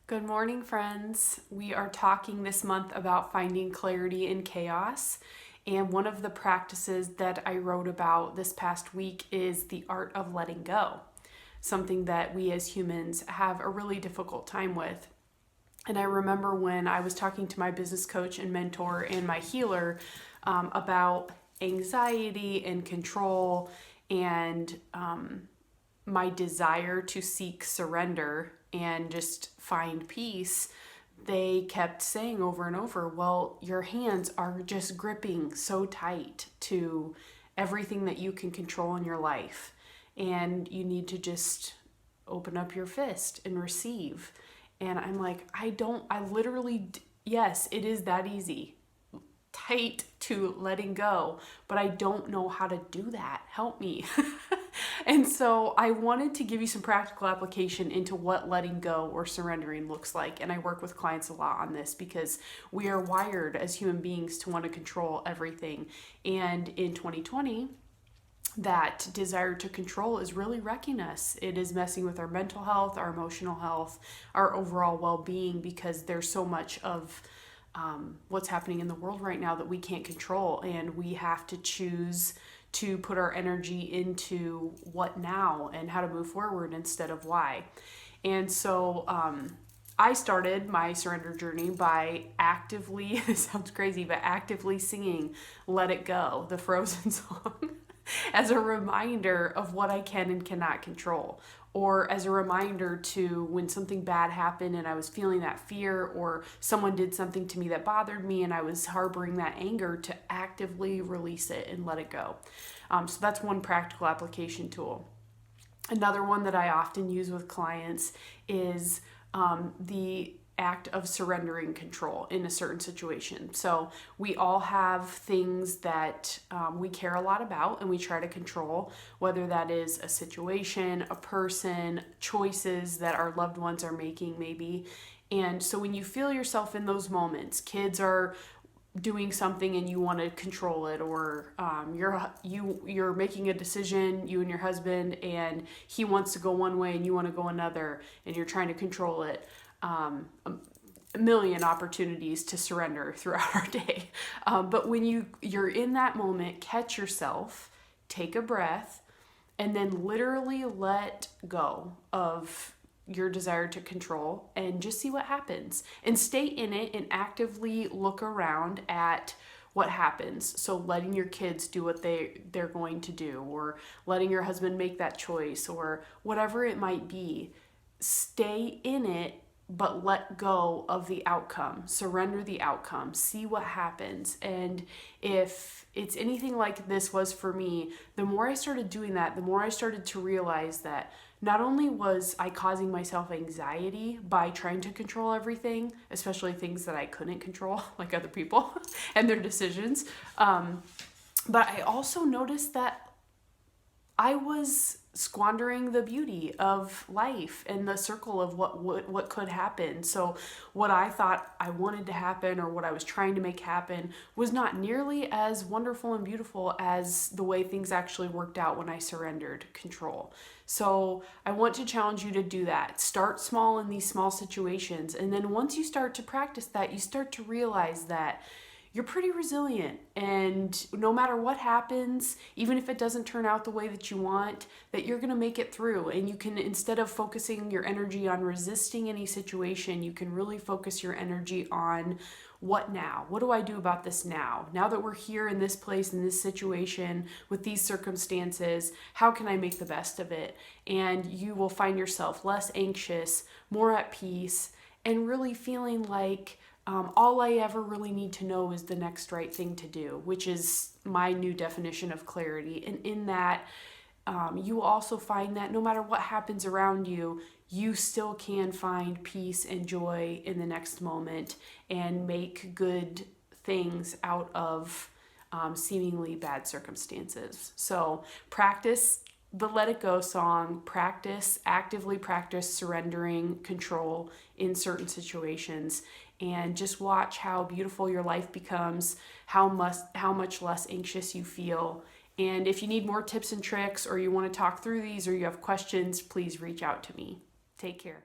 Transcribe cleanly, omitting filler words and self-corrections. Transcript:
Good morning, friends. We are talking this month about finding clarity in chaos. And one of the practices that I wrote about this past week is the art of letting go, something that we as humans have a really difficult time with. And I remember when I was talking to my business coach and mentor and my healer about anxiety and control and my desire to seek surrender and just find peace, they kept saying over and over, well, your hands are just gripping so tight to everything that you can control in your life. And you need to just open up your fist and receive. And I'm like, yes, it is that easy. Tight to letting go, but I don't know how to do that. Help me. And so I wanted to give you some practical application into what letting go or surrendering looks like. And I work with clients a lot on this because we are wired as human beings to want to control everything. And in 2020, that desire to control is really wrecking us. It is messing with our mental health, our emotional health, our overall well-being, because there's so much of what's happening in the world right now that we can't control, and we have to choose to put our energy into what now and how to move forward instead of why. And so I started my surrender journey by actively, it sounds crazy, but actively singing Let It Go, the Frozen song, as a reminder of what I can and cannot control, or as a reminder to when something bad happened and I was feeling that fear, or someone did something to me that bothered me and I was harboring that anger, to actively release it and let it go. So that's one practical application tool. Another one that I often use with clients is the act of surrendering control in a certain situation. So we all have things that we care a lot about and we try to control, whether that is a situation, a person, choices that our loved ones are making maybe. And so when you feel yourself in those moments, kids are doing something and you want to control it, or you're making a decision, you and your husband, and he wants to go one way and you want to go another, and you're trying to control it. A million opportunities to surrender throughout our day. But when you're in that moment, catch yourself, take a breath, and then literally let go of your desire to control and just see what happens, and stay in it and actively look around at what happens. So letting your kids do what they're going to do, or letting your husband make that choice, or whatever it might be. Stay in it, but let go of the outcome. Surrender the outcome. See what happens. And if it's anything like this was for me, the more I started doing that, the more I started to realize that not only was I causing myself anxiety by trying to control everything, especially things that I couldn't control, like other people and their decisions, but I also noticed that I was squandering the beauty of life and the circle of what could happen. So what I thought I wanted to happen, or what I was trying to make happen, was not nearly as wonderful and beautiful as the way things actually worked out when I surrendered control. So I want to challenge you to do that. Start small in these small situations, and then once you start to practice that, you start to realize that you're pretty resilient, and no matter what happens, even if it doesn't turn out the way that you want, that you're going to make it through. And you can, instead of focusing your energy on resisting any situation, you can really focus your energy on what now? What do I do about this now? Now that we're here in this place, in this situation, with these circumstances, how can I make the best of it? And you will find yourself less anxious, more at peace, and really feeling like all I ever really need to know is the next right thing to do, which is my new definition of clarity. And in that, you will also find that no matter what happens around you, you still can find peace and joy in the next moment and make good things out of seemingly bad circumstances. So practice the Let It Go song, actively practice surrendering control in certain situations, and just watch how beautiful your life becomes, how much less anxious you feel. And if you need more tips and tricks, or you want to talk through these, or you have questions, please reach out to me. Take care.